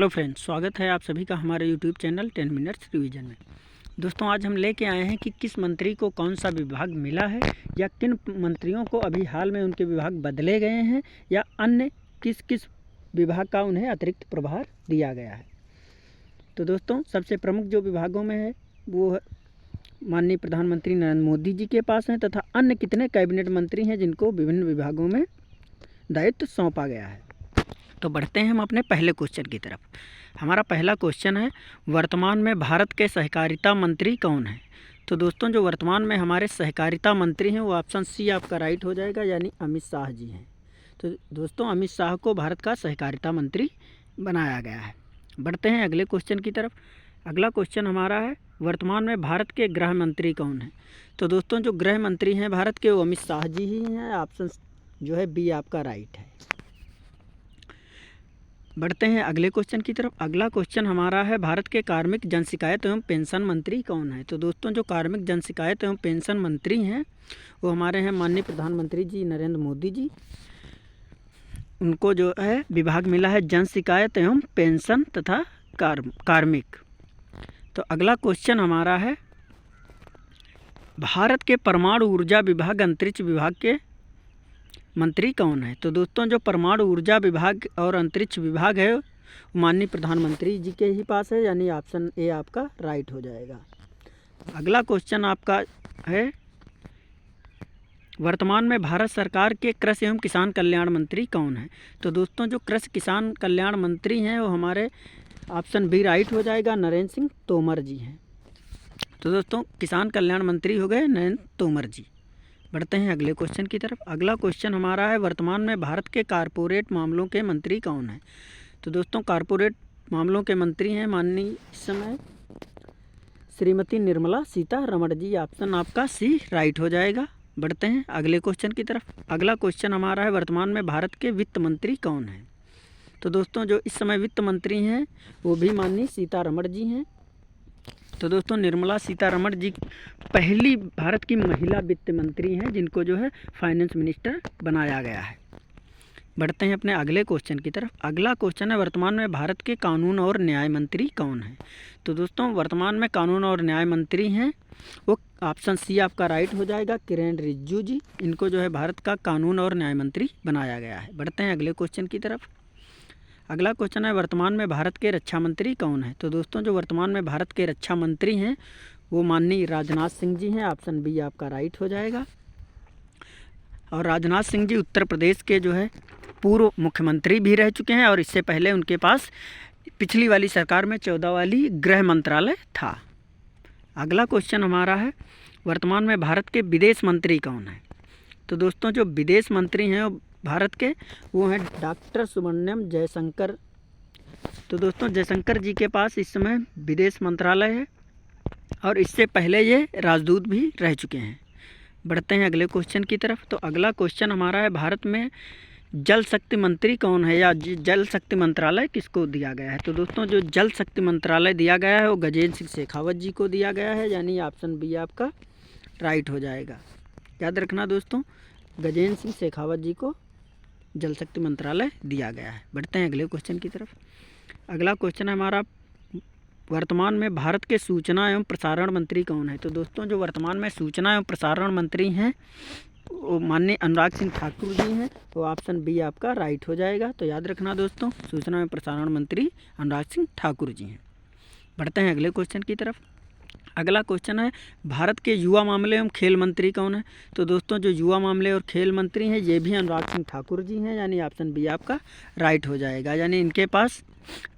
Hello friends, स्वागत है आप सभी का हमारे यूट्यूब चैनल 10 मिनट्स रिवीजन में। दोस्तों, आज हम लेके आए हैं कि किस मंत्री को कौन सा विभाग मिला है या किन मंत्रियों को अभी हाल में उनके विभाग बदले गए हैं या अन्य किस किस विभाग का उन्हें अतिरिक्त प्रभार दिया गया है। तो दोस्तों, सबसे प्रमुख जो विभागों में है वो माननीय प्रधानमंत्री नरेंद्र मोदी जी के पास हैं तथा अन्य कितने कैबिनेट मंत्री हैं जिनको विभिन्न विभागों में दायित्व सौंपा गया है। तो बढ़ते हैं हम अपने पहले क्वेश्चन की तरफ। हमारा पहला क्वेश्चन है, वर्तमान में भारत के सहकारिता मंत्री कौन हैं। तो दोस्तों, जो वर्तमान में हमारे सहकारिता मंत्री हैं वो ऑप्शन सी आपका राइट हो जाएगा, यानी अमित शाह जी हैं। तो दोस्तों, अमित शाह को भारत का सहकारिता मंत्री बनाया गया है। बढ़ते हैं अगले क्वेश्चन की तरफ। अगला क्वेश्चन हमारा है, वर्तमान में भारत के गृह मंत्री कौन हैं। तो दोस्तों, जो गृह मंत्री हैं भारत के वो अमित शाह जी ही हैं। ऑप्शन जो है बी आपका राइट है। बढ़ते हैं अगले क्वेश्चन की तरफ। अगला क्वेश्चन हमारा है, भारत के कार्मिक जन शिकायत एवं पेंशन मंत्री कौन है। तो दोस्तों, जो कार्मिक जन शिकायत एवं पेंशन मंत्री हैं वो हमारे हैं माननीय प्रधानमंत्री जी नरेंद्र मोदी जी। उनको जो है विभाग मिला है जन शिकायत एवं पेंशन तथा कार्मिक। तो अगला क्वेश्चन हमारा है, भारत के परमाणु ऊर्जा विभाग अंतरिक्ष विभाग के मंत्री कौन है। तो दोस्तों, जो परमाणु ऊर्जा विभाग और अंतरिक्ष विभाग है माननीय प्रधानमंत्री जी के ही पास है, यानी ऑप्शन ए आपका राइट हो जाएगा। अगला क्वेश्चन आपका है, वर्तमान में भारत सरकार के कृषि एवं किसान कल्याण मंत्री कौन है। तो दोस्तों, जो कृषि किसान कल्याण मंत्री हैं वो हमारे ऑप्शन बी राइट हो जाएगा, नरेंद्र सिंह तोमर जी हैं। तो दोस्तों, किसान कल्याण मंत्री हो गए नरेंद्र तोमर जी। बढ़ते हैं अगले क्वेश्चन की तरफ। अगला क्वेश्चन हमारा है, वर्तमान में भारत के कारपोरेट मामलों के मंत्री कौन हैं। तो दोस्तों, कारपोरेट मामलों के मंत्री हैं माननीय इस समय श्रीमती निर्मला सीतारमण जी। ऑप्शन आपका सी राइट हो जाएगा। बढ़ते हैं अगले क्वेश्चन की तरफ। अगला क्वेश्चन हमारा है, वर्तमान में भारत के वित्त मंत्री कौन हैं। तो दोस्तों, जो इस समय वित्त मंत्री हैं वो भी माननीय सीतारमण जी हैं। तो दोस्तों, निर्मला सीतारमण जी पहली भारत की महिला वित्त मंत्री हैं जिनको जो है फाइनेंस मिनिस्टर बनाया गया है। बढ़ते हैं अपने अगले क्वेश्चन की तरफ। अगला क्वेश्चन है, वर्तमान में भारत के कानून और न्याय मंत्री कौन हैं। तो दोस्तों, वर्तमान में कानून और न्याय मंत्री हैं वो ऑप्शन सी आपका राइट हो जाएगा, किरेन रिजिजू जी। इनको जो है भारत का कानून और न्याय मंत्री बनाया गया है। बढ़ते हैं अगले क्वेश्चन की तरफ। अगला क्वेश्चन है, वर्तमान में भारत के रक्षा मंत्री कौन है। तो दोस्तों, जो वर्तमान में भारत के रक्षा मंत्री हैं वो माननीय राजनाथ सिंह जी हैं। ऑप्शन बी आपका राइट हो जाएगा। और राजनाथ सिंह जी उत्तर प्रदेश के जो है पूर्व मुख्यमंत्री भी रह चुके हैं और इससे पहले उनके पास पिछली वाली सरकार में 14 वाली गृह मंत्रालय था। अगला क्वेश्चन हमारा है, वर्तमान में भारत के विदेश मंत्री कौन है। तो दोस्तों, जो विदेश मंत्री हैं वो भारत के वो हैं डॉक्टर सुब्रमण्यम जयशंकर। तो दोस्तों, जयशंकर जी के पास इस समय विदेश मंत्रालय है और इससे पहले ये राजदूत भी रह चुके हैं। बढ़ते हैं अगले क्वेश्चन की तरफ। तो अगला क्वेश्चन हमारा है, भारत में जल शक्ति मंत्री कौन है या जल शक्ति मंत्रालय किसको दिया गया है। तो दोस्तों, जो जल शक्ति मंत्रालय दिया गया है वो गजेंद्र सिंह शेखावत जी को दिया गया है, यानी ऑप्शन बी आपका राइट हो जाएगा। याद रखना दोस्तों, गजेंद्र सिंह शेखावत जी को जल शक्ति मंत्रालय दिया गया है। बढ़ते हैं अगले क्वेश्चन की तरफ। अगला क्वेश्चन है हमारा, वर्तमान में भारत के सूचना एवं प्रसारण मंत्री कौन है। तो दोस्तों, जो वर्तमान में सूचना एवं प्रसारण मंत्री हैं वो माननीय अनुराग सिंह ठाकुर जी हैं। तो ऑप्शन बी आपका राइट हो जाएगा। तो याद रखना दोस्तों, सूचना एवं प्रसारण मंत्री अनुराग सिंह ठाकुर जी हैं। बढ़ते हैं अगले क्वेश्चन की तरफ। अगला क्वेश्चन है, भारत के युवा मामले एवं खेल मंत्री कौन है। तो दोस्तों, जो युवा मामले और खेल मंत्री हैं ये भी अनुराग सिंह ठाकुर जी हैं, यानी ऑप्शन बी आपका राइट हो जाएगा। यानी इनके पास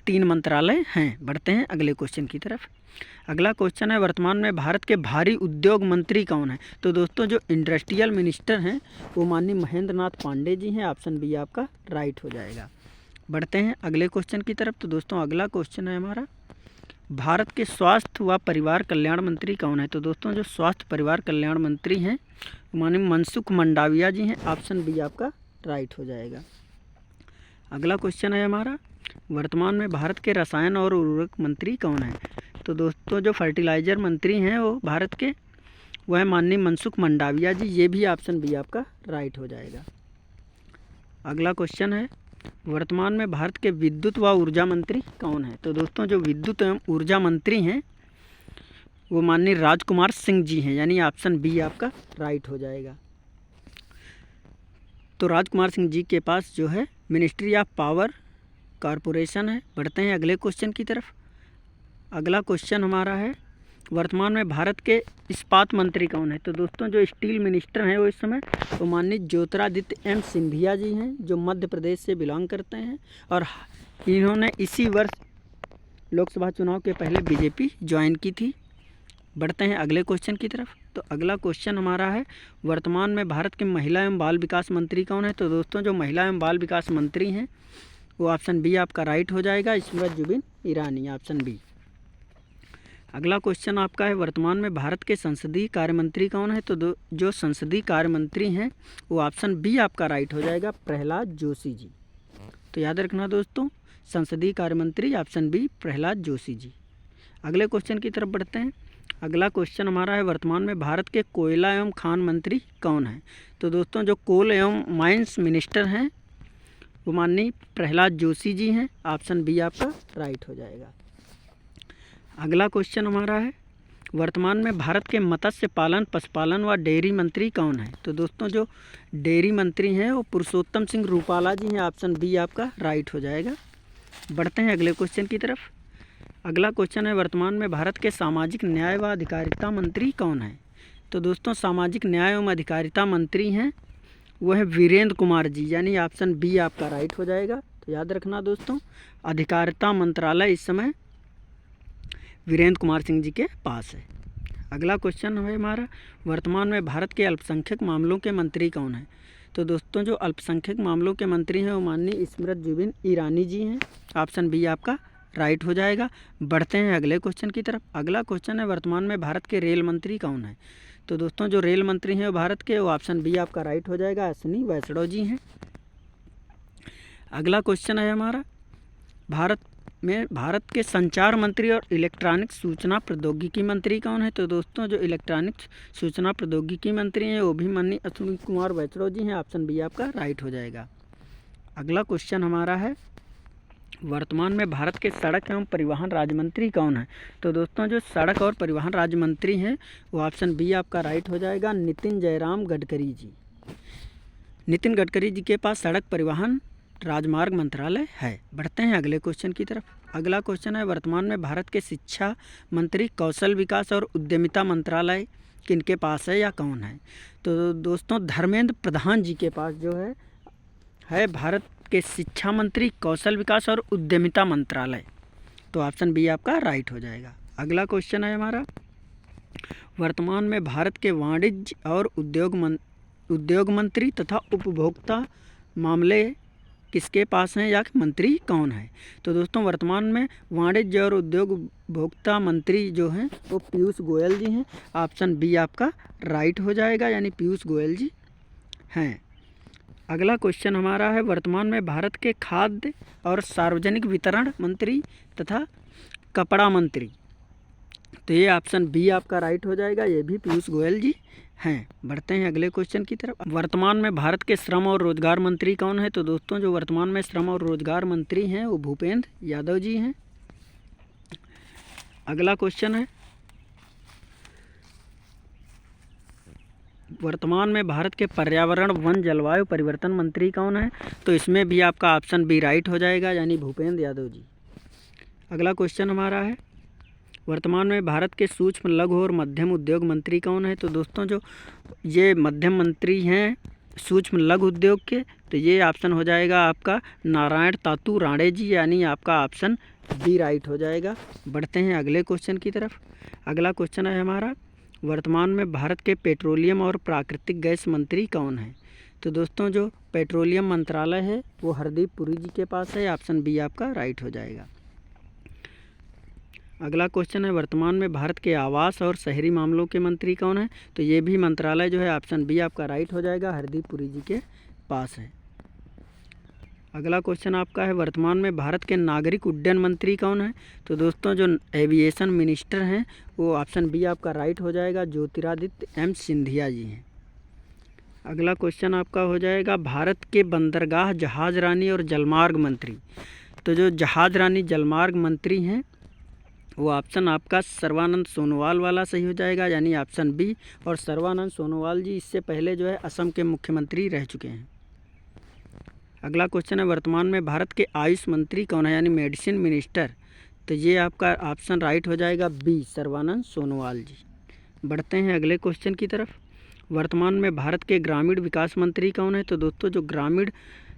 3 मंत्रालय हैं। बढ़ते हैं अगले क्वेश्चन की तरफ। अगला क्वेश्चन है, वर्तमान में भारत के भारी उद्योग मंत्री कौन है। तो दोस्तों, जो इंडस्ट्रियल मिनिस्टर हैं वो माननीय महेंद्र नाथ पांडे जी हैं। ऑप्शन बी आपका राइट हो जाएगा। बढ़ते हैं अगले क्वेश्चन की तरफ। तो दोस्तों, अगला क्वेश्चन है हमारा, भारत के स्वास्थ्य व परिवार कल्याण मंत्री कौन है। तो दोस्तों, जो स्वास्थ्य परिवार कल्याण मंत्री हैं माननीय मनसुख मंडाविया जी हैं। ऑप्शन बी आपका राइट हो जाएगा। अगला क्वेश्चन है हमारा, वर्तमान में भारत के रसायन और उर्वरक मंत्री कौन है। तो दोस्तों, जो फर्टिलाइजर मंत्री हैं वो भारत के वो है माननीय मनसुख मंडाविया जी। ये भी ऑप्शन बी आपका राइट हो जाएगा। अगला क्वेश्चन है, वर्तमान में भारत के विद्युत व ऊर्जा मंत्री कौन है? तो दोस्तों जो विद्युत एवं ऊर्जा मंत्री हैं वो माननीय राजकुमार सिंह जी हैं, यानी ऑप्शन बी आपका राइट हो जाएगा। तो राजकुमार सिंह जी के पास जो है मिनिस्ट्री ऑफ पावर कॉरपोरेशन है। बढ़ते हैं अगले क्वेश्चन की तरफ। अगला क्वेश्चन हमारा है वर्तमान में भारत के इस्पात मंत्री कौन है? तो दोस्तों जो स्टील मिनिस्टर हैं वो इस समय वो माननीय ज्योतिरादित्य एम सिंधिया जी हैं, जो मध्य प्रदेश से बिलोंग करते हैं और इन्होंने इसी वर्ष लोकसभा चुनाव के पहले बीजेपी ज्वाइन की थी। बढ़ते हैं अगले क्वेश्चन की तरफ। तो अगला क्वेश्चन हमारा है वर्तमान में भारत के महिला एवं बाल विकास मंत्री कौन है? तो दोस्तों जो महिला एवं बाल विकास मंत्री हैं वो ऑप्शन बी आपका राइट हो जाएगा, स्मृति जुबिन ईरानी, ऑप्शन बी। अगला क्वेश्चन आपका है वर्तमान में भारत के संसदीय कार्य मंत्री कौन है? तो जो संसदीय कार्य मंत्री हैं वो ऑप्शन बी आपका राइट हो जाएगा, प्रहलाद जोशी जी। तो याद रखना दोस्तों, संसदीय कार्य मंत्री ऑप्शन बी प्रहलाद जोशी जी। अगले क्वेश्चन की तरफ बढ़ते हैं। अगला क्वेश्चन हमारा है वर्तमान में भारत के कोयला एवं खान मंत्री कौन है? तो दोस्तों जो कोल एवं माइंस मिनिस्टर हैं वो माननीय प्रहलाद जोशी जी हैं, ऑप्शन बी आपका राइट हो जाएगा। अगला क्वेश्चन हमारा है वर्तमान में भारत के मत्स्य पालन, पशुपालन व डेयरी मंत्री कौन है? तो दोस्तों जो डेयरी मंत्री हैं वो पुरुषोत्तम सिंह रूपाला जी हैं, ऑप्शन बी आपका राइट हो जाएगा। बढ़ते हैं अगले क्वेश्चन की तरफ। अगला क्वेश्चन है वर्तमान में भारत के सामाजिक न्याय व अधिकारिता मंत्री कौन है? तो दोस्तों सामाजिक न्याय एवं अधिकारिता मंत्री हैं वो है वीरेंद्र कुमार जी, यानी ऑप्शन बी आपका राइट हो जाएगा। तो याद रखना दोस्तों, अधिकारिता मंत्रालय इस समय वीरेंद्र कुमार सिंह जी के पास है। अगला क्वेश्चन है हमारा वर्तमान में भारत के अल्पसंख्यक मामलों के मंत्री कौन है? तो दोस्तों जो अल्पसंख्यक मामलों के मंत्री हैं वो माननीय स्मृति जुबिन ईरानी जी हैं, ऑप्शन बी आपका राइट हो जाएगा। बढ़ते हैं अगले क्वेश्चन की तरफ। अगला क्वेश्चन है वर्तमान में भारत के रेल मंत्री कौन है? तो दोस्तों जो रेल मंत्री हैं वो भारत के वो ऑप्शन बी आपका राइट हो जाएगा, अश्विनी वैष्णव जी हैं। अगला क्वेश्चन है हमारा भारत के संचार मंत्री और इलेक्ट्रॉनिक सूचना प्रौद्योगिकी मंत्री कौन है? तो दोस्तों जो इलेक्ट्रॉनिक सूचना प्रौद्योगिकी मंत्री हैं वो भी माननीय अश्विनी कुमार वैष्णव जी हैं, ऑप्शन बी आपका राइट हो जाएगा। अगला क्वेश्चन हमारा है वर्तमान में भारत के सड़क एवं परिवहन राज्य मंत्री कौन है? तो दोस्तों जो सड़क और परिवहन राज्य मंत्री हैं वो ऑप्शन बी आपका राइट हो जाएगा, नितिन जयराम गडकरी जी। नितिन गडकरी जी के पास सड़क परिवहन राजमार्ग मंत्रालय है। बढ़ते हैं अगले क्वेश्चन की तरफ। अगला क्वेश्चन है वर्तमान में भारत के शिक्षा मंत्री, कौशल विकास और उद्यमिता मंत्रालय किनके पास है या कौन है? तो दोस्तों धर्मेंद्र प्रधान जी के पास जो है भारत के शिक्षा मंत्री, कौशल विकास और उद्यमिता मंत्रालय। तो ऑप्शन बी आपका राइट हो जाएगा। अगला क्वेश्चन है हमारा वर्तमान में भारत के वाणिज्य और उद्योग मंत्री तथा उपभोक्ता मामले किसके पास हैं या मंत्री कौन है? तो दोस्तों वर्तमान में वाणिज्य और उद्योग उपभोक्ता मंत्री जो हैं वो पीयूष गोयल जी हैं, ऑप्शन बी आपका राइट हो जाएगा, यानी पीयूष गोयल जी हैं। अगला क्वेश्चन हमारा है वर्तमान में भारत के खाद्य और सार्वजनिक वितरण मंत्री तथा कपड़ा मंत्री, तो ये ऑप्शन बी आपका राइट हो जाएगा, ये भी पीयूष गोयल जी हैं। बढ़ते हैं अगले क्वेश्चन की तरफ। वर्तमान में भारत के श्रम और रोजगार मंत्री कौन है? तो दोस्तों जो वर्तमान में श्रम और रोजगार मंत्री हैं वो भूपेंद्र यादव जी हैं। अगला क्वेश्चन है वर्तमान में भारत के पर्यावरण, वन, जलवायु परिवर्तन मंत्री कौन है? तो इसमें भी आपका ऑप्शन बी राइट हो जाएगा, यानी भूपेंद्र यादव जी। अगला क्वेश्चन हमारा है वर्तमान में भारत के सूक्ष्म, लघु और मध्यम उद्योग मंत्री कौन है? तो दोस्तों जो ये मध्यम मंत्री हैं सूक्ष्म लघु उद्योग के, तो ये ऑप्शन हो जाएगा आपका नारायण तातू राणे जी, यानी आपका ऑप्शन बी राइट हो जाएगा। बढ़ते हैं अगले क्वेश्चन की तरफ। अगला क्वेश्चन है हमारा वर्तमान में भारत के पेट्रोलियम और प्राकृतिक गैस मंत्री कौन है? तो दोस्तों जो पेट्रोलियम मंत्रालय है वो हरदीप पुरी जी के पास है, ऑप्शन बी आपका राइट हो जाएगा। अगला क्वेश्चन है वर्तमान में भारत के आवास और शहरी मामलों के मंत्री कौन है? तो ये भी मंत्रालय जो है ऑप्शन बी आपका राइट हो जाएगा, हरदीप पुरी जी के पास है। अगला क्वेश्चन आपका है वर्तमान में भारत के नागरिक उड्डयन मंत्री कौन है? तो दोस्तों जो एविएशन मिनिस्टर हैं वो ऑप्शन बी आपका राइट हो जाएगा, ज्योतिरादित्य एम सिंधिया जी हैं। अगला क्वेश्चन आपका हो जाएगा भारत के बंदरगाह, जहाज रानी और जलमार्ग मंत्री। तो जो जहाज रानी जलमार्ग मंत्री हैं वो ऑप्शन आपका सर्बानंद सोनोवाल वाला सही हो जाएगा, यानी ऑप्शन बी। और सर्बानंद सोनोवाल जी इससे पहले जो है असम के मुख्यमंत्री रह चुके हैं। अगला क्वेश्चन है वर्तमान में भारत के आयुष मंत्री कौन है, यानी मेडिसिन मिनिस्टर। तो ये आपका ऑप्शन राइट हो जाएगा बी, सर्बानंद सोनोवाल जी। बढ़ते हैं अगले क्वेश्चन की तरफ। वर्तमान में भारत के ग्रामीण विकास मंत्री कौन है। तो दोस्तों जो ग्रामीण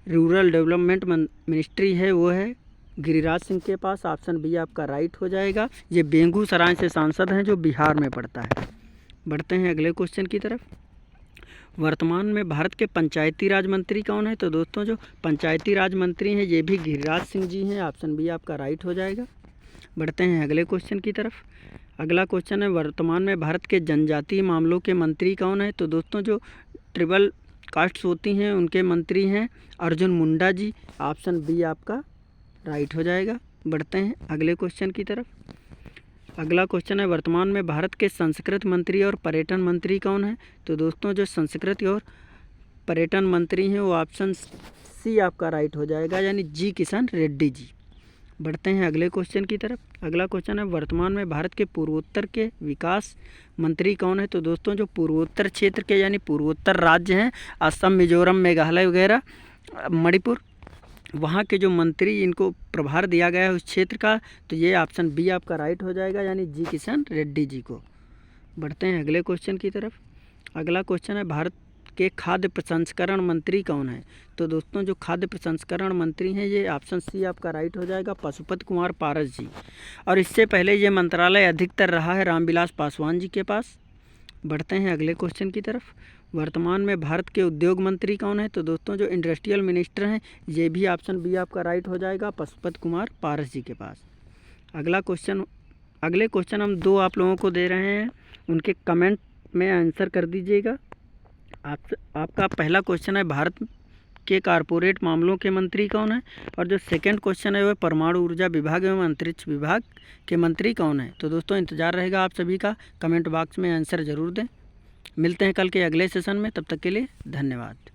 रूरल डेवलपमेंट मिनिस्ट्री है वो है गिरिराज सिंह के पास। ऑप्शन बी आपका राइट हो जाएगा। ये बेगूसराय से सांसद हैं जो बिहार में पड़ता है। बढ़ते हैं अगले क्वेश्चन की तरफ। वर्तमान में भारत के पंचायती राज मंत्री कौन है। तो दोस्तों जो पंचायती राज मंत्री हैं ये भी गिरिराज सिंह जी हैं। ऑप्शन बी आपका राइट हो जाएगा। बढ़ते हैं अगले क्वेश्चन की तरफ। अगला क्वेश्चन है वर्तमान में भारत के जनजातीय मामलों के मंत्री कौन है। तो दोस्तों जो ट्रिबल कास्ट्स होती हैं उनके मंत्री हैं अर्जुन मुंडा जी। ऑप्शन बी आपका राइट हो जाएगा। बढ़ते हैं अगले क्वेश्चन की तरफ। अगला क्वेश्चन है वर्तमान में भारत के संस्कृति मंत्री और पर्यटन मंत्री कौन है। तो दोस्तों जो संस्कृति और पर्यटन मंत्री हैं वो ऑप्शन सी आपका राइट हो जाएगा, यानी जी किशन रेड्डी जी। बढ़ते हैं अगले क्वेश्चन की तरफ। अगला क्वेश्चन है वर्तमान में भारत के पूर्वोत्तर के विकास मंत्री कौन है। तो दोस्तों जो पूर्वोत्तर क्षेत्र के यानी पूर्वोत्तर राज्य हैं असम, मिजोरम, मेघालय वगैरह, मणिपुर, वहाँ के जो मंत्री इनको प्रभार दिया गया है उस क्षेत्र का, तो ये ऑप्शन बी आपका राइट हो जाएगा, यानी जी किशन रेड्डी जी को। बढ़ते हैं अगले क्वेश्चन की तरफ। अगला क्वेश्चन है भारत के खाद्य प्रसंस्करण मंत्री कौन है। तो दोस्तों जो खाद्य प्रसंस्करण मंत्री हैं ये ऑप्शन सी आपका राइट हो जाएगा, पशुपति कुमार पारस जी। और इससे पहले ये मंत्रालय अधिकतर रहा है रामविलास पासवान जी के पास। बढ़ते हैं अगले क्वेश्चन की तरफ। वर्तमान में भारत के उद्योग मंत्री कौन है। तो दोस्तों जो इंडस्ट्रियल मिनिस्टर हैं ये भी ऑप्शन बी आपका राइट हो जाएगा, पशुपति कुमार पारस जी के पास। अगले क्वेश्चन हम दो आप लोगों को दे रहे हैं, उनके कमेंट में आंसर कर दीजिएगा। आपका पहला क्वेश्चन है भारत के कारपोरेट मामलों के मंत्री कौन है, और जो सेकंड क्वेश्चन है वह परमाणु ऊर्जा विभाग एवं अंतरिक्ष विभाग के मंत्री कौन है। तो दोस्तों इंतज़ार रहेगा आप सभी का, कमेंट बॉक्स में आंसर ज़रूर दें। मिलते हैं कल के अगले सेशन में, तब तक के लिए धन्यवाद।